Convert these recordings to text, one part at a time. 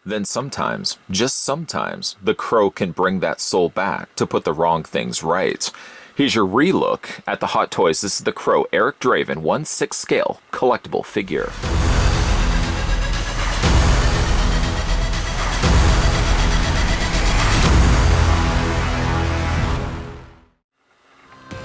Then sometimes, just sometimes, the crow can bring that soul back to put the wrong things right. Here's your relook at the Hot Toys. This is the Crow Eric Draven 1/6 scale collectible figure.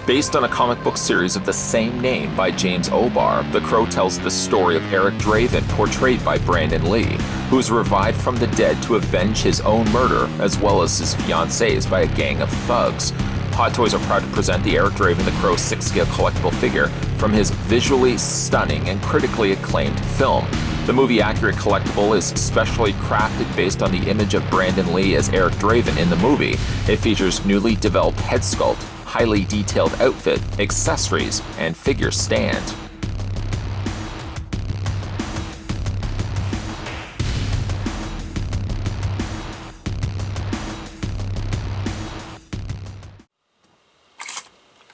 Based on a comic book series of the same name by James O'Barr, The Crow tells the story of Eric Draven, portrayed by Brandon Lee, who is revived from the dead to avenge his own murder, as well as his fiancée's by a gang of thugs. Hot Toys are proud to present the Eric Draven The Crow 6-scale collectible figure from his visually stunning and critically acclaimed film. The movie-accurate collectible is specially crafted based on the image of Brandon Lee as Eric Draven in the movie. It features newly developed head sculpt, highly detailed outfit, accessories, and figure stand.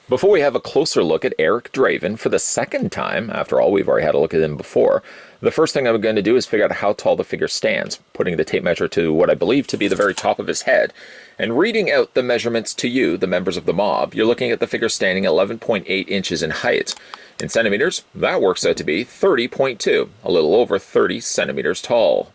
Before we have a closer look at Eric Draven for the second time, after all, we've already had a look at him before, the first thing I'm going to do is figure out how tall the figure stands, putting the tape measure to what I believe to be the very top of his head, and reading out the measurements to you, the members of the mob. You're looking at the figure standing 11.8 inches in height. In centimeters, that works out to be 30.2, a little over 30 centimeters tall.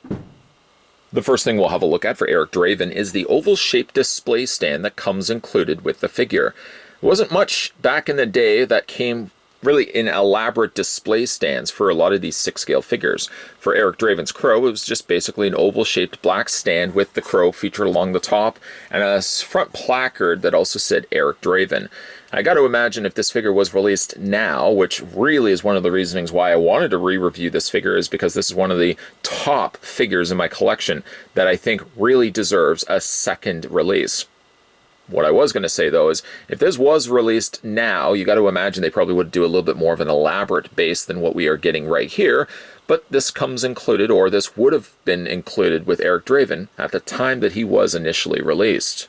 The first thing we'll have a look at for Eric Draven is the oval-shaped display stand that comes included with the figure. There wasn't much back in the day that came really in elaborate display stands for a lot of these 6-scale figures. For Eric Draven's Crow, it was just basically an oval-shaped black stand with the crow featured along the top and a front placard that also said Eric Draven. I got to imagine if this figure was released now, which really is one of the reasonings why I wanted to re-review this figure, is because this is one of the top figures in my collection that I think really deserves a second release. What I was going to say, though, is if this was released now, you got to imagine they probably would do a little bit more of an elaborate base than what we are getting right here. But this comes included, or this would have been included with Eric Draven at the time that he was initially released.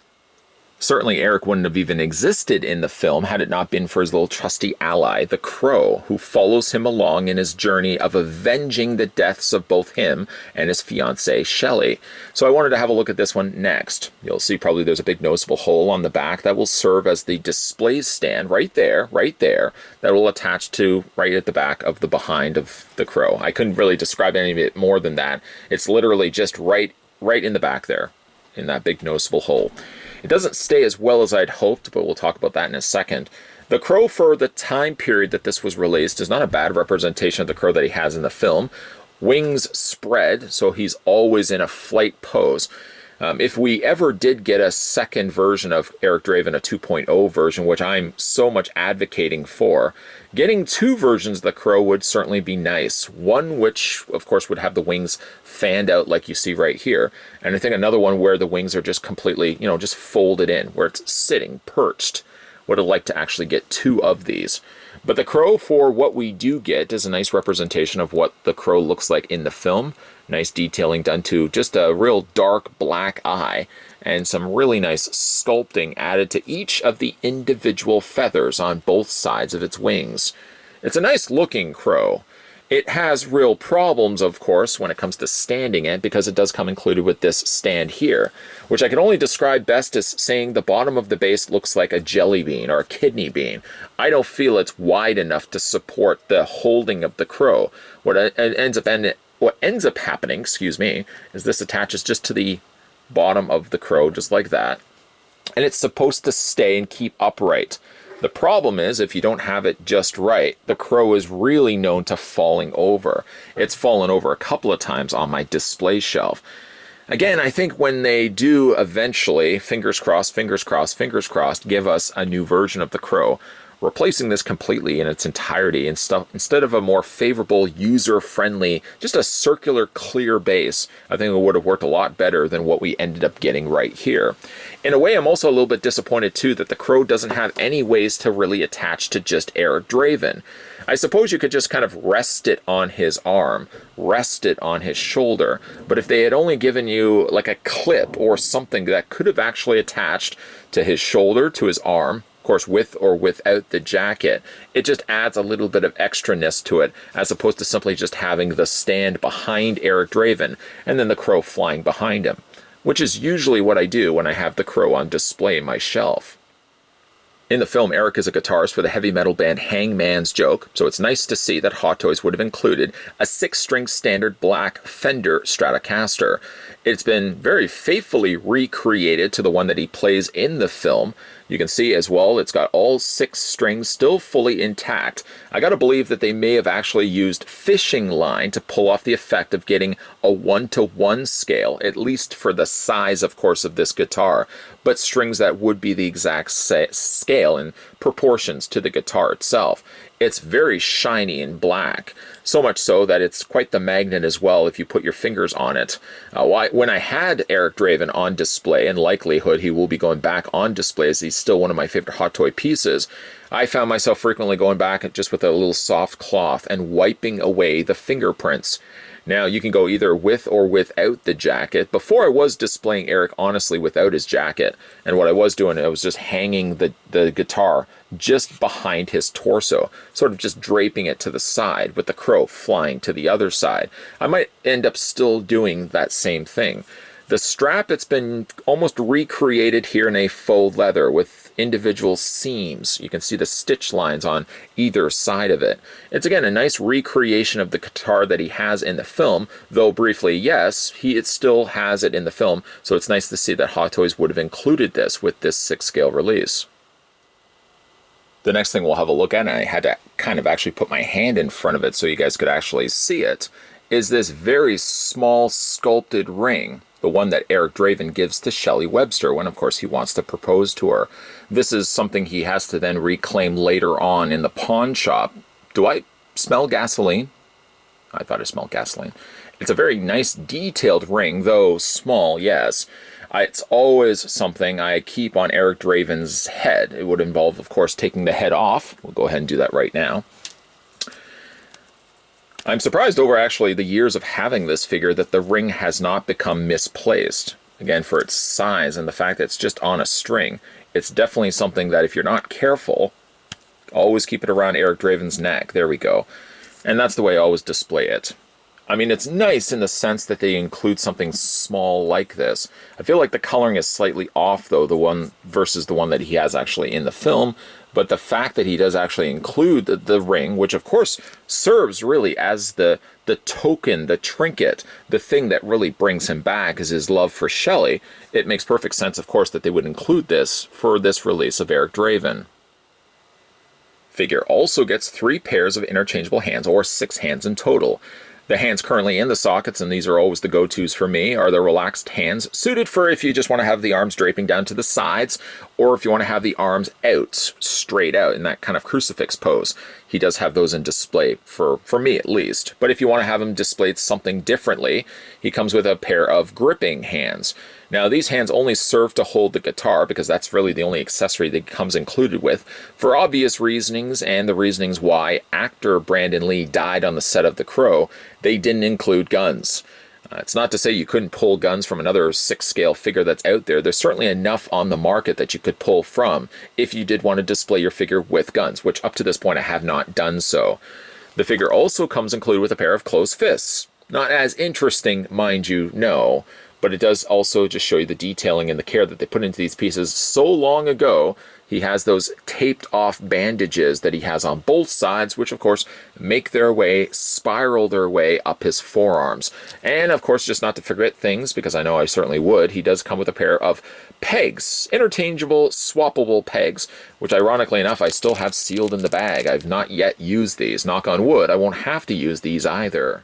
Certainly Eric wouldn't have even existed in the film had it not been for his little trusty ally, the Crow, who follows him along in his journey of avenging the deaths of both him and his fiancée, Shelley. So I wanted to have a look at this one next. You'll see probably there's a big noticeable hole on the back that will serve as the display stand right there, that will attach to right at the back of the behind of the Crow. I couldn't really describe any of it more than that. It's literally just right in the back there, in that big noticeable hole. It doesn't stay as well as I'd hoped, but we'll talk about that in a second. The Crow for the time period that this was released is not a bad representation of the Crow that he has in the film. Wings spread, so he's always in a flight pose. If we ever did get a second version of Eric Draven, a 2.0 version, which I'm so much advocating for, getting two versions of the Crow would certainly be nice. One which, of course, would have the wings fanned out like you see right here. And I think another one where the wings are just completely, just folded in, where it's sitting, perched. Would have liked to actually get two of these. But the Crow, for what we do get, is a nice representation of what the Crow looks like in the film. Nice detailing done to just a real dark black eye, and some really nice sculpting added to each of the individual feathers on both sides of its wings. It's a nice looking Crow. It has real problems, of course, when it comes to standing it, because it does come included with this stand here, which I can only describe best as saying the bottom of the base looks like a jelly bean or a kidney bean. I don't feel it's wide enough to support the holding of the Crow. What ends up happening, is this attaches just to the bottom of the Crow, just like that. And it's supposed to stay and keep upright. The problem is, if you don't have it just right, the Crow is really known to falling over. It's fallen over a couple of times on my display shelf. Again, I think when they do eventually, fingers crossed, give us a new version of the Crow, replacing this completely in its entirety and stuff, instead of a more favorable, user-friendly, just a circular, clear base, I think it would have worked a lot better than what we ended up getting right here. In a way, I'm also a little bit disappointed, too, that the Crow doesn't have any ways to really attach to just Eric Draven. I suppose you could just kind of rest it on his arm, rest it on his shoulder, but if they had only given you like a clip or something that could have actually attached to his shoulder, to his arm. Of course, with or without the jacket. It just adds a little bit of extraness to it, as opposed to simply just having the stand behind Eric Draven and then the crow flying behind him, which is usually what I do when I have the crow on display in my shelf. In the film, Eric is a guitarist for the heavy metal band Hangman's Joke, so it's nice to see that Hot Toys would have included a 6-string standard black Fender Stratocaster. It's been very faithfully recreated to the one that he plays in the film. You can see as well, it's got all 6 strings still fully intact. I gotta believe that they may have actually used fishing line to pull off the effect of getting a 1-to-1 scale, at least for the size, of course, of this guitar, but strings that would be the exact scale and proportions to the guitar itself. It's very shiny and black, so much so that it's quite the magnet as well if you put your fingers on it. When I had Eric Draven on display, and likelihood he will be going back on display as he's still one of my favorite Hot Toy pieces, I found myself frequently going back just with a little soft cloth and wiping away the fingerprints. Now, you can go either with or without the jacket. Before I was displaying Eric, honestly, without his jacket. And what I was doing, I was just hanging the guitar just behind his torso, sort of just draping it to the side with the crow flying to the other side. I might end up still doing that same thing. The strap, it's been almost recreated here in a faux leather with individual seams. You can see the stitch lines on either side of it. It's again a nice recreation of the guitar that he has in the film, though briefly, yes, it still has it in the film, so it's nice to see that Hot Toys would have included this with this 6-scale release. The next thing we'll have a look at, and I had to kind of actually put my hand in front of it so you guys could actually see it, is this very small sculpted ring, the one that Eric Draven gives to Shelley Webster when, of course, he wants to propose to her. This is something he has to then reclaim later on in the pawn shop. Do I smell gasoline? I thought I smelled gasoline. It's a very nice detailed ring, though small, yes. It's always something I keep on Eric Draven's head. It would involve, of course, taking the head off. We'll go ahead and do that right now. I'm surprised over actually the years of having this figure that the ring has not become misplaced. Again, for its size and the fact that it's just on a string, it's definitely something that if you're not careful, always keep it around Eric Draven's neck. There we go. And that's the way I always display it. I mean, it's nice in the sense that they include something small like this. I feel like the coloring is slightly off, though, the one versus the one that he has actually in the film. But the fact that he does actually include the ring, which of course serves really as the token, the trinket, the thing that really brings him back is his love for Shelley, it makes perfect sense, of course, that they would include this for this release of Eric Draven. Figure also gets 3 pairs of interchangeable hands, or 6 hands in total. The hands currently in the sockets, and these are always the go-tos for me, are the relaxed hands, suited for if you just want to have the arms draping down to the sides, or if you want to have the arms out, straight out, in that kind of crucifix pose. He does have those in display, for me at least. But if you want to have him displayed something differently, he comes with a pair of gripping hands. Now, these hands only serve to hold the guitar, because that's really the only accessory that comes included with, for obvious reasonings, and the reasonings why actor Brandon Lee died on the set of The Crow, they didn't include guns. It's not to say you couldn't pull guns from another 6-scale figure that's out there. There's certainly enough on the market that you could pull from if you did want to display your figure with guns, which up to this point I have not done so. The figure also comes included with a pair of closed fists. Not as interesting, mind you, no, but it does also just show you the detailing and the care that they put into these pieces so long ago. He has those taped off bandages that he has on both sides, which of course make their way, spiral their way up his forearms. And of course, just not to forget things, because I know I certainly would, he does come with a pair of pegs, interchangeable, swappable pegs, which ironically enough, I still have sealed in the bag. I've not yet used these. Knock on wood, I won't have to use these either.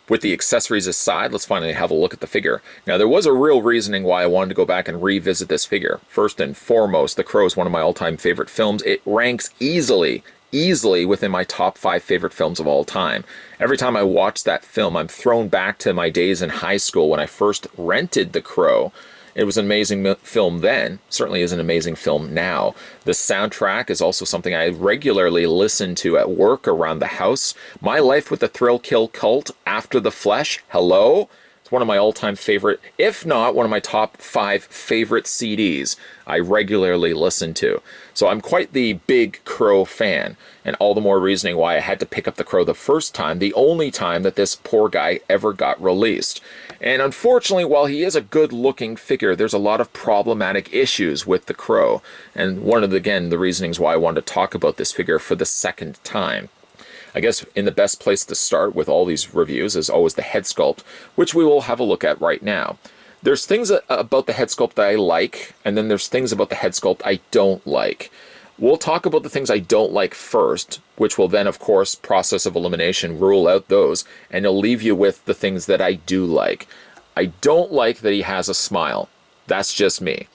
With the accessories aside, let's finally have a look at the figure. Now, there was a real reasoning why I wanted to go back and revisit this figure. First and foremost, The Crow is one of my all-time favorite films. It ranks easily within my top 5 favorite films of all time. Every time I watch that film, I'm thrown back to my days in high school when I first rented The Crow. It was an amazing film then, certainly is an amazing film now. The soundtrack is also something I regularly listen to at work, around the house. My Life with the Thrill Kill Cult, After the Flesh, hello? It's It's one of my all-time favorite, if not one of my top 5 favorite CDs I regularly listen to. So I'm quite the big Crow fan, and all the more reasoning why I had to pick up the Crow the first time, the only time that this poor guy ever got released. And unfortunately, while he is a good-looking figure, there's a lot of problematic issues with the Crow. And one of, again, the reasonings why I wanted to talk about this figure for the second time. I guess in the best place to start with all these reviews is always the head sculpt, which we will have a look at right now. There's things about the head sculpt that I like, and then there's things about the head sculpt I don't like. We'll talk about the things I don't like first, which will then, of course, process of elimination, rule out those, and it'll leave you with the things that I do like. I don't like that he has a smile. That's just me.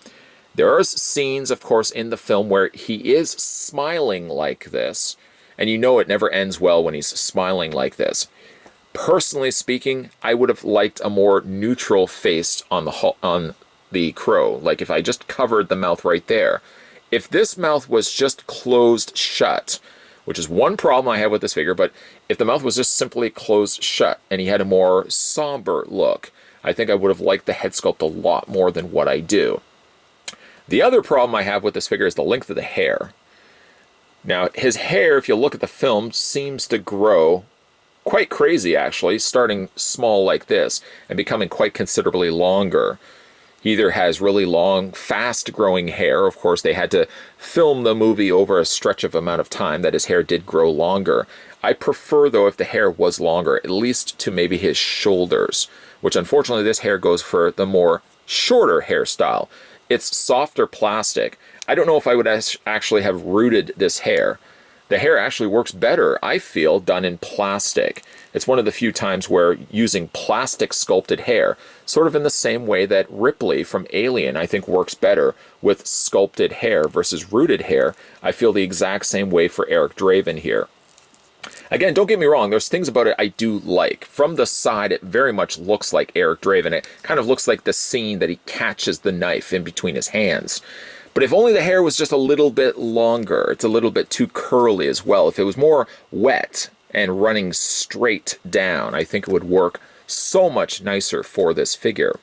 There are scenes, of course, in the film where he is smiling like this, and you know it never ends well when he's smiling like this. Personally speaking, I would have liked a more neutral face on the Crow. Like if I just covered the mouth right there. If this mouth was just closed shut, which is one problem I have with this figure, but if the mouth was just simply closed shut and he had a more somber look, I think I would have liked the head sculpt a lot more than what I do. The other problem I have with this figure is the length of the hair. Now, his hair, if you look at the film, seems to grow quite crazy, actually, starting small like this and becoming quite considerably longer. He either has really long, fast-growing hair. Of course, they had to film the movie over a stretch of amount of time that his hair did grow longer. I prefer, though, if the hair was longer, at least to maybe his shoulders, which unfortunately this hair goes for the more shorter hairstyle. It's softer plastic. I don't know if I would actually have rooted this hair. The hair actually works better, I feel, done in plastic. It's one of the few times where using plastic sculpted hair, sort of in the same way that Ripley from Alien, I think, works better with sculpted hair versus rooted hair. I feel the exact same way for Eric Draven here. Again, don't get me wrong, there's things about it I do like. From the side, it very much looks like Eric Draven. It kind of looks like the scene that he catches the knife in between his hands. But if only the hair was just a little bit longer, it's a little bit too curly as well. If it was more wet and running straight down, I think it would work so much nicer for this figure.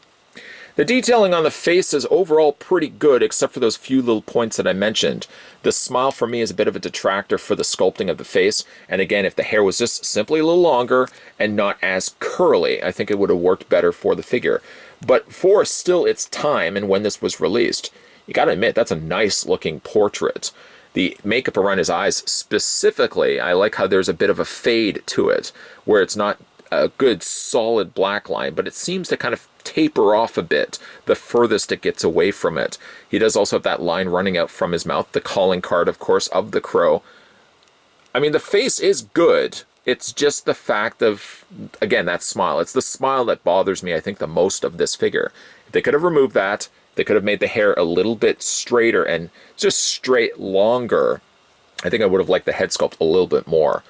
The detailing on the face is overall pretty good, except for those few little points that I mentioned. The smile for me is a bit of a detractor for the sculpting of the face. And again, if the hair was just simply a little longer and not as curly, I think it would have worked better for the figure. But for still its time and when this was released, you gotta admit, that's a nice looking portrait. The makeup around his eyes specifically, I like how there's a bit of a fade to it, where it's not a good solid black line, but it seems to kind of taper off a bit the furthest it gets away from it. He does also have that line running out from his mouth, the calling card, of course, of the Crow. I mean, the face is good. It's just the fact of, again, that smile. It's the smile that bothers me, I think, the most of this figure. If they could have removed that, they could have made the hair a little bit straighter and just straight longer, I think I would have liked the head sculpt a little bit more.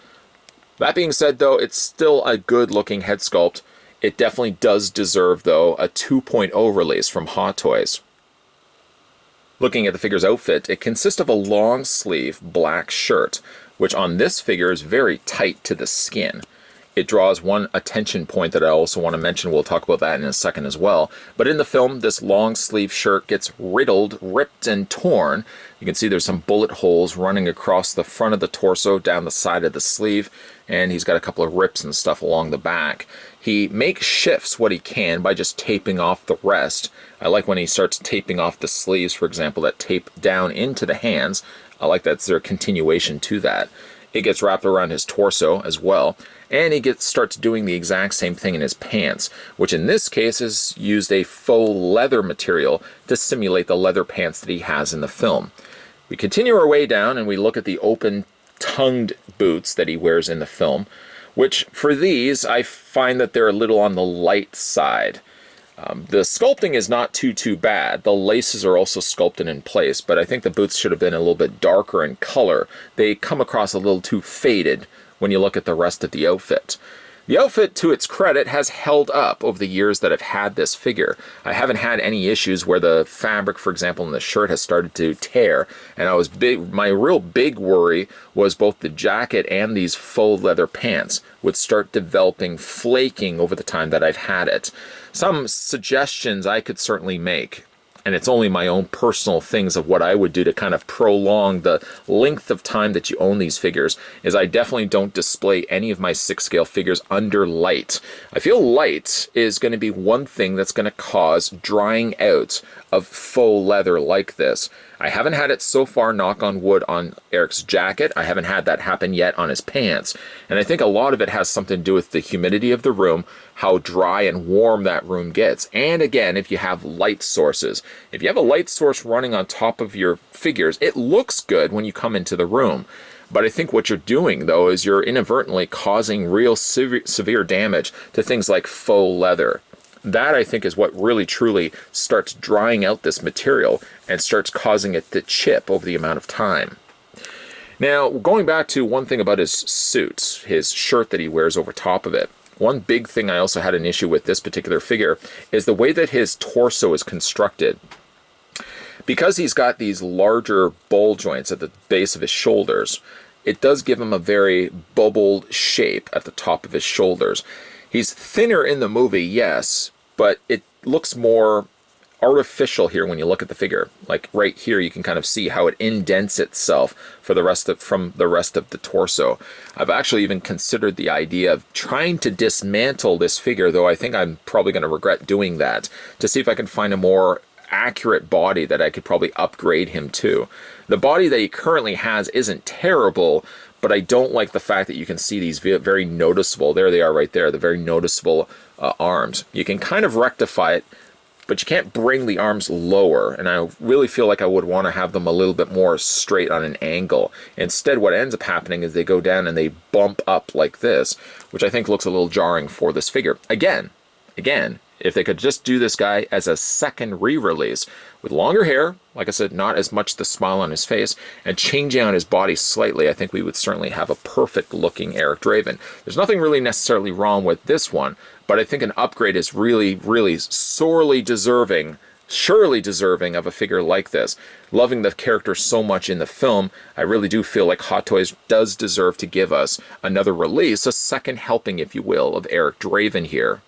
That being said, though, it's still a good-looking head sculpt. It definitely does deserve, though, a 2.0 release from Hot Toys. Looking at the figure's outfit, it consists of a long-sleeve black shirt, which on this figure is very tight to the skin. It draws one attention point that I also want to mention. We'll talk about that in a second as well. But in the film, this long sleeve shirt gets riddled, ripped, and torn. You can see there's some bullet holes running across the front of the torso, down the side of the sleeve, and he's got a couple of rips and stuff along the back. He makeshifts what he can by just taping off the rest. I like when he starts taping off the sleeves, for example, that tape down into the hands. I like that's their continuation to that. It gets wrapped around his torso as well. And he starts doing the exact same thing in his pants, which in this case is used a faux leather material to simulate the leather pants that he has in the film. We continue our way down and we look at the open-tongued boots that he wears in the film, which for these I find that they're a little on the light side. The sculpting is not too bad. The laces are also sculpted in place, but I think the boots should have been a little bit darker in color. They come across a little too faded when you look at the rest of the outfit. The outfit, to its credit, has held up over the years that I've had this figure. I haven't had any issues where the fabric, for example, in the shirt has started to tear, and my real big worry was both the jacket and these faux leather pants would start developing flaking over the time that I've had it. Some suggestions I could certainly make, and it's only my own personal things of what I would do to kind of prolong the length of time that you own these figures, is I definitely don't display any of my 6 scale figures under light. I feel light is going to be one thing that's going to cause drying out of faux leather like this. I haven't had it so far, knock on wood, on Eric's jacket. I haven't had that happen yet on his pants. And I think a lot of it has something to do with the humidity of the room, how dry and warm that room gets. And again, if you have light sources. If you have a light source running on top of your figures, it looks good when you come into the room. But I think what you're doing, though, is you're inadvertently causing real severe damage to things like faux leather. That, I think, is what really truly starts drying out this material and starts causing it to chip over the amount of time. Now, going back to one thing about his suit, his shirt that he wears over top of it. One big thing I also had an issue with this particular figure is the way that his torso is constructed. Because he's got these larger ball joints at the base of his shoulders, it does give him a very bubbled shape at the top of his shoulders. He's thinner in the movie, yes, but it looks more artificial here when you look at the figure. Like right here, you can kind of see how it indents itself from the rest of the torso. I've actually even considered the idea of trying to dismantle this figure, though I think I'm probably going to regret doing that, to see if I can find a more accurate body that I could probably upgrade him to. The body that he currently has isn't terrible, but I don't like the fact that you can see these very noticeable, there they are right there, the very noticeable arms. You can kind of rectify it, but you can't bring the arms lower, and I really feel like I would want to have them a little bit more straight on an angle. Instead, what ends up happening is they go down and they bump up like this, which I think looks a little jarring for this figure. Again, if they could just do this guy as a second re-release with longer hair, like I said, not as much the smile on his face, and changing out his body slightly, I think we would certainly have a perfect looking Eric Draven. There's nothing really necessarily wrong with this one, but I think an upgrade is really, really surely deserving of a figure like this. Loving the character so much in the film, I really do feel like Hot Toys does deserve to give us another release, a second helping, if you will, of Eric Draven here.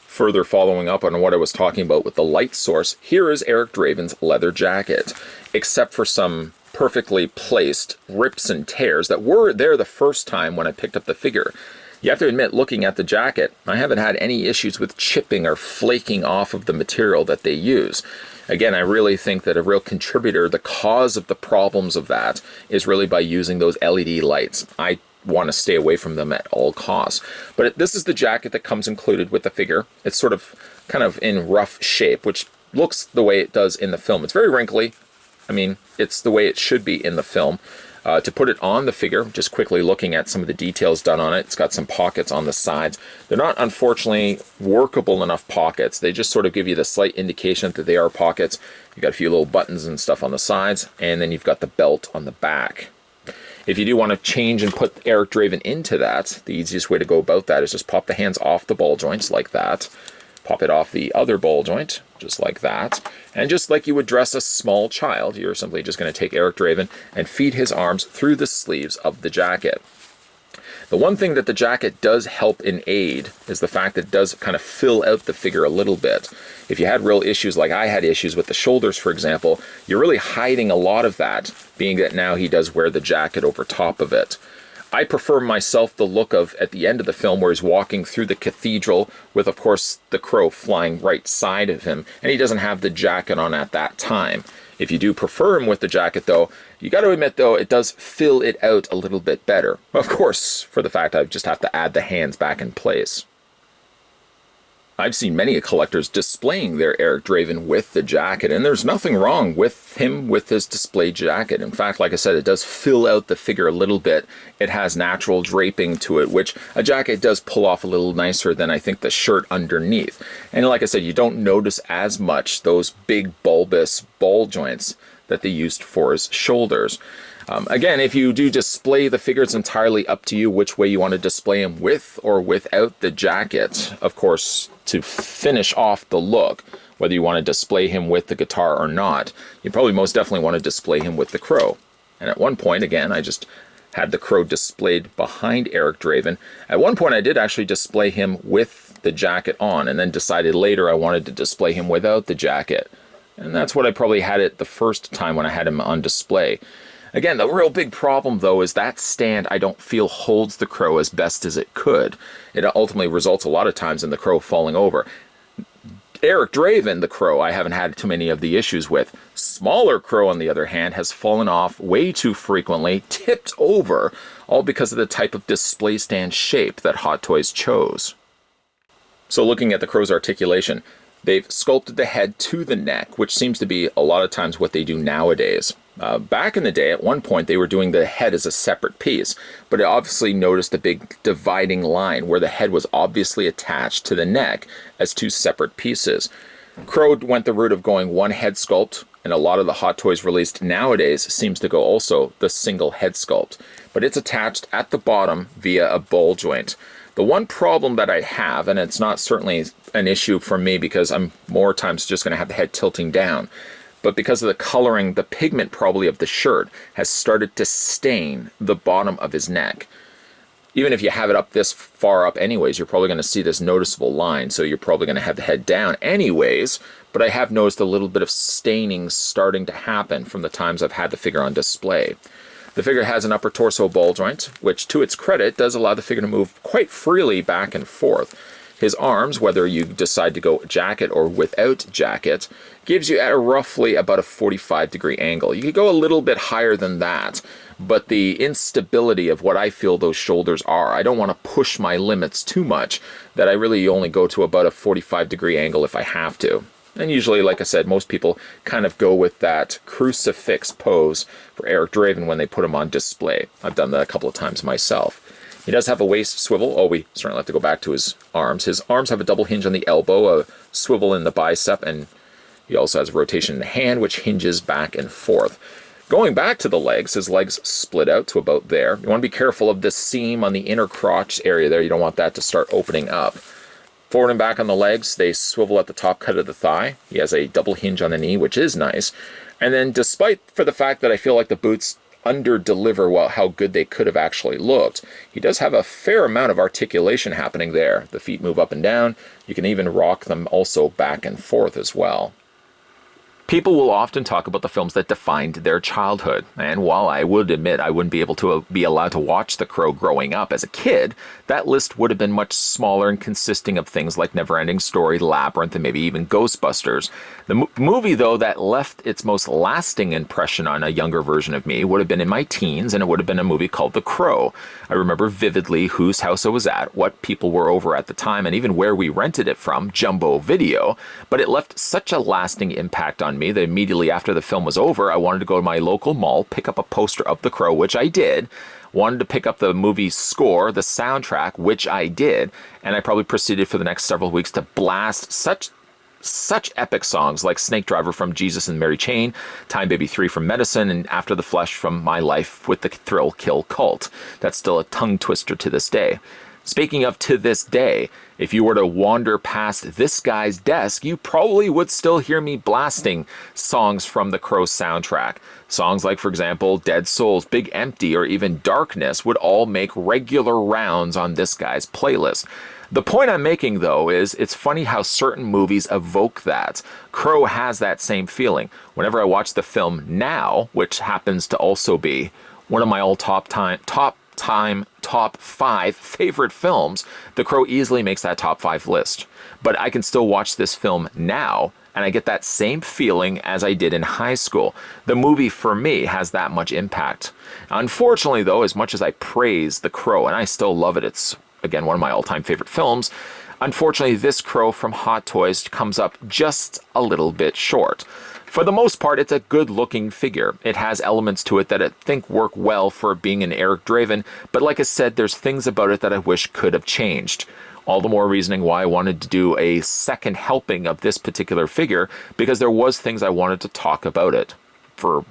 Further following up on what I was talking about with the light source, here is Eric Draven's leather jacket, except for some perfectly placed rips and tears that were there the first time when I picked up the figure. You have to admit, looking at the jacket, I haven't had any issues with chipping or flaking off of the material that they use. Again, I really think that a real contributor, the cause of the problems of that, is really by using those LED lights. I want to stay away from them at all costs. But this is the jacket that comes included with the figure. It's sort of kind of in rough shape, which looks the way it does in the film. It's very wrinkly. I mean, it's the way it should be in the film. To put it on the figure, just quickly looking at some of the details done on it, it's got some pockets on the sides. They're not, unfortunately, workable enough pockets. They just sort of give you the slight indication that they are pockets. You've got a few little buttons and stuff on the sides, and then you've got the belt on the back. If you do want to change and put Eric Draven into that, the easiest way to go about that is just pop the hands off the ball joints like that. Pop it off the other ball joint, just like that. And just like you would dress a small child, you're simply just going to take Eric Draven and feed his arms through the sleeves of the jacket. The one thing that the jacket does help in aid is the fact that it does kind of fill out the figure a little bit. If you had real issues like I had issues with the shoulders, for example, you're really hiding a lot of that, being that now he does wear the jacket over top of it. I prefer myself the look of, at the end of the film, where he's walking through the cathedral with, of course, the crow flying right side of him, and he doesn't have the jacket on at that time. If you do prefer him with the jacket, though, you got to admit, though, it does fill it out a little bit better. Of course, for the fact I just have to add the hands back in place. I've seen many collectors displaying their Eric Draven with the jacket, and there's nothing wrong with him with his display jacket. In fact, like I said, it does fill out the figure a little bit. It has natural draping to it, which a jacket does pull off a little nicer than I think the shirt underneath. And like I said, you don't notice as much those big bulbous ball joints that they used for his shoulders. Again, if you do display the figure, it's entirely up to you which way you want to display him, with or without the jacket. Of course, to finish off the look, whether you want to display him with the guitar or not, you probably most definitely want to display him with the crow. And at one point, again, I just had the crow displayed behind Eric Draven. At one point, I did actually display him with the jacket on, and then decided later I wanted to display him without the jacket. And that's what I probably had it the first time when I had him on display. Again, the real big problem, though, is that stand I don't feel holds the crow as best as it could. It ultimately results a lot of times in the crow falling over. Eric Draven, the crow, I haven't had too many of the issues with. Smaller crow, on the other hand, has fallen off way too frequently, tipped over, all because of the type of display stand shape that Hot Toys chose. So looking at the crow's articulation, they've sculpted the head to the neck, which seems to be a lot of times what they do nowadays. Back in the day, at one point, they were doing the head as a separate piece, but I obviously noticed a big dividing line where the head was obviously attached to the neck as two separate pieces. Crow went the route of going one head sculpt, and a lot of the Hot Toys released nowadays seems to go also the single head sculpt, but it's attached at the bottom via a ball joint. The one problem that I have, and it's not certainly an issue for me because I'm more times just going to have the head tilting down, but because of the coloring, the pigment probably of the shirt has started to stain the bottom of his neck. Even if you have it up this far up anyways, you're probably going to see this noticeable line, so you're probably going to have the head down anyways, but I have noticed a little bit of staining starting to happen from the times I've had the figure on display. The figure has an upper torso ball joint, which to its credit does allow the figure to move quite freely back and forth. His arms, whether you decide to go jacket or without jacket, gives you at roughly about a 45-degree angle. You could go a little bit higher than that, but the instability of what I feel those shoulders are, I don't want to push my limits too much, that I really only go to about a 45-degree angle if I have to. And usually, like I said, most people kind of go with that crucifix pose for Eric Draven when they put him on display. I've done that a couple of times myself. He does have a waist swivel. Oh, we certainly have to go back to his arms. His arms have a double hinge on the elbow, a swivel in the bicep, and he also has a rotation in the hand, which hinges back and forth. Going back to the legs, his legs split out to about there. You want to be careful of the seam on the inner crotch area there. You don't want that to start opening up. Forward and back on the legs, they swivel at the top cut of the thigh. He has a double hinge on the knee, which is nice. And then despite for the fact that I feel like the boots under-deliver how good they could have actually looked, he does have a fair amount of articulation happening there. The feet move up and down. You can even rock them also back and forth as well. People will often talk about the films that defined their childhood, and while I would admit I wouldn't be able to be allowed to watch The Crow growing up as a kid, that list would have been much smaller and consisting of things like Neverending Story, Labyrinth, and maybe even Ghostbusters. The movie, though, that left its most lasting impression on a younger version of me would have been in my teens, and it would have been a movie called The Crow. I remember vividly whose house I was at, what people were over at the time, and even where we rented it from, Jumbo Video, but it left such a lasting impact on me that immediately after the film was over, I wanted to go to my local mall, pick up a poster of The Crow, which I did, wanted to pick up the movie's score, the soundtrack, which I did, and I probably proceeded for the next several weeks to blast such epic songs like Snake Driver from Jesus and Mary Chain, Time Baby 3 from Medicine, and After the Flesh from My Life with the Thrill Kill Cult. That's still a tongue twister to this day. Speaking of to this day, if you were to wander past this guy's desk, you probably would still hear me blasting songs from the Crow soundtrack. Songs like, for example, Dead Souls, Big Empty, or even Darkness would all make regular rounds on this guy's playlist. The point I'm making, though, is it's funny how certain movies evoke that. Crow has that same feeling. Whenever I watch the film Now, which happens to also be one of my all top 5 favorite films, The Crow easily makes that top 5 list. But I can still watch this film now, and I get that same feeling as I did in high school. The movie, for me, has that much impact. Unfortunately, though, as much as I praise The Crow, and I still love it, it's, again, one of my all-time favorite films, unfortunately, this Crow from Hot Toys comes up just a little bit short. For the most part, it's a good-looking figure. It has elements to it that I think work well for being an Eric Draven, but like I said, there's things about it that I wish could have changed. All the more reasoning why I wanted to do a second helping of this particular figure, because there was things I wanted to talk about it. For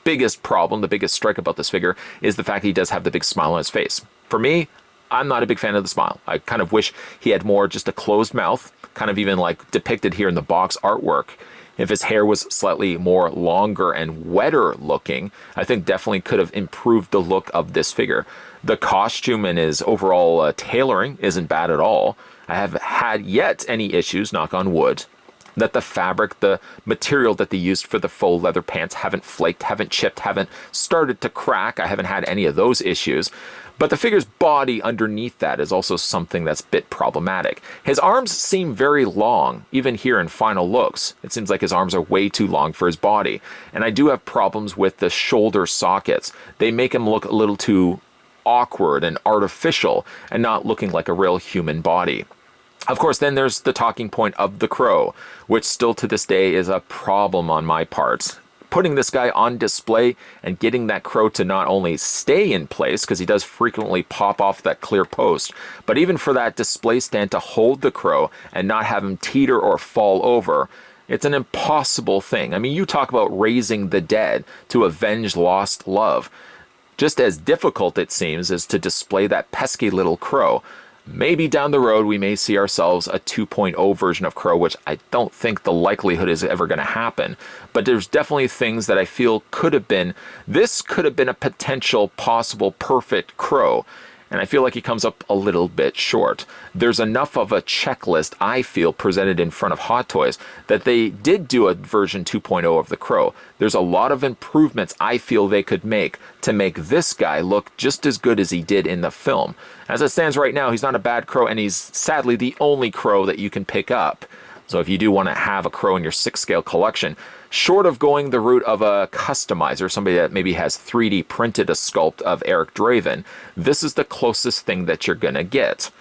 biggest problem, the biggest strike about this figure is the fact that he does have the big smile on his face. For me, I'm not a big fan of the smile. I kind of wish he had more just a closed mouth, kind of even like depicted here in the box artwork. If his hair was slightly more longer and wetter looking, I think definitely could have improved the look of this figure. The costume and his overall tailoring isn't bad at all. I haven't had yet any issues, knock on wood, that the fabric, the material that they used for the faux leather pants haven't flaked, haven't chipped, haven't started to crack. I haven't had any of those issues. But the figure's body underneath that is also something that's a bit problematic. His arms seem very long, even here in final looks. It seems like his arms are way too long for his body. And I do have problems with the shoulder sockets. They make him look a little too awkward and artificial and not looking like a real human body. Of course, then there's the talking point of the crow, which still to this day is a problem on my part. Putting this guy on display and getting that crow to not only stay in place, because he does frequently pop off that clear post, but even for that display stand to hold the crow and not have him teeter or fall over, it's an impossible thing. I mean, you talk about raising the dead to avenge lost love. Just as difficult it seems is to display that pesky little crow. Maybe down the road we may see ourselves a 2.0 version of Crow, which I don't think the likelihood is ever going to happen. But there's definitely things that I feel could have been, this could have been a potential possible perfect Crow. And I feel like he comes up a little bit short. There's enough of a checklist, I feel, presented in front of Hot Toys that they did do a version 2.0 of the Crow. There's a lot of improvements I feel they could make to make this guy look just as good as he did in the film. As it stands right now, he's not a bad Crow, and he's sadly the only Crow that you can pick up. So if you do want to have a Crow in your 6-scale collection, short of going the route of a customizer, somebody that maybe has 3D printed a sculpt of Eric Draven, this is the closest thing that you're going to get.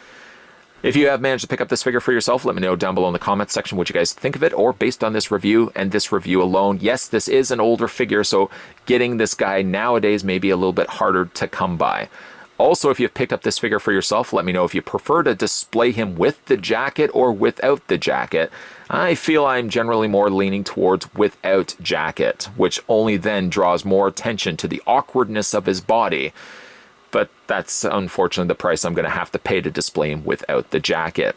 If you have managed to pick up this figure for yourself, let me know down below in the comments section what you guys think of it, or based on this review and this review alone. Yes, this is an older figure, so getting this guy nowadays may be a little bit harder to come by. Also, if you've picked up this figure for yourself, let me know if you prefer to display him with the jacket or without the jacket. I feel I'm generally more leaning towards without jacket, which only then draws more attention to the awkwardness of his body. But that's unfortunately the price I'm going to have to pay to display him without the jacket.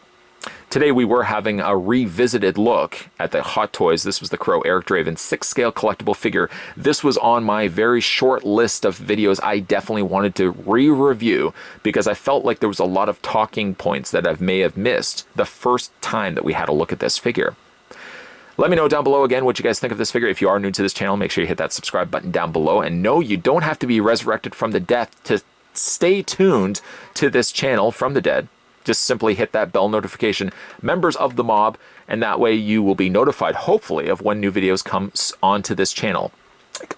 Today we were having a revisited look at the Hot Toys. This was the Crow Eric Draven 6-scale collectible figure. This was on my very short list of videos I definitely wanted to re-review because I felt like there was a lot of talking points that I may have missed the first time that we had a look at this figure. Let me know down below again what you guys think of this figure. If you are new to this channel, make sure you hit that subscribe button down below. And no, you don't have to be resurrected from the dead to stay tuned to this channel from the dead. Just simply hit that bell notification, members of the mob, and that way you will be notified, hopefully, of when new videos come onto this channel.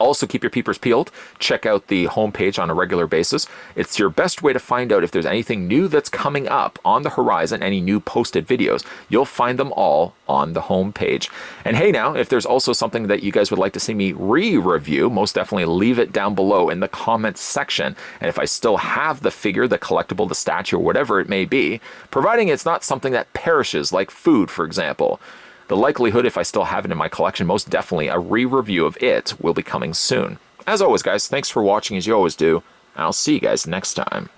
Also, keep your peepers peeled. Check out the homepage on a regular basis. It's your best way to find out if there's anything new that's coming up on the horizon, any new posted videos. You'll find them all on the homepage. And hey now, if there's also something that you guys would like to see me re-review, most definitely leave it down below in the comments section. And if I still have the figure, the collectible, the statue, or whatever it may be, providing it's not something that perishes, like food, for example, the likelihood, if I still have it in my collection, most definitely a re-review of it will be coming soon. As always, guys, thanks for watching as you always do, and I'll see you guys next time.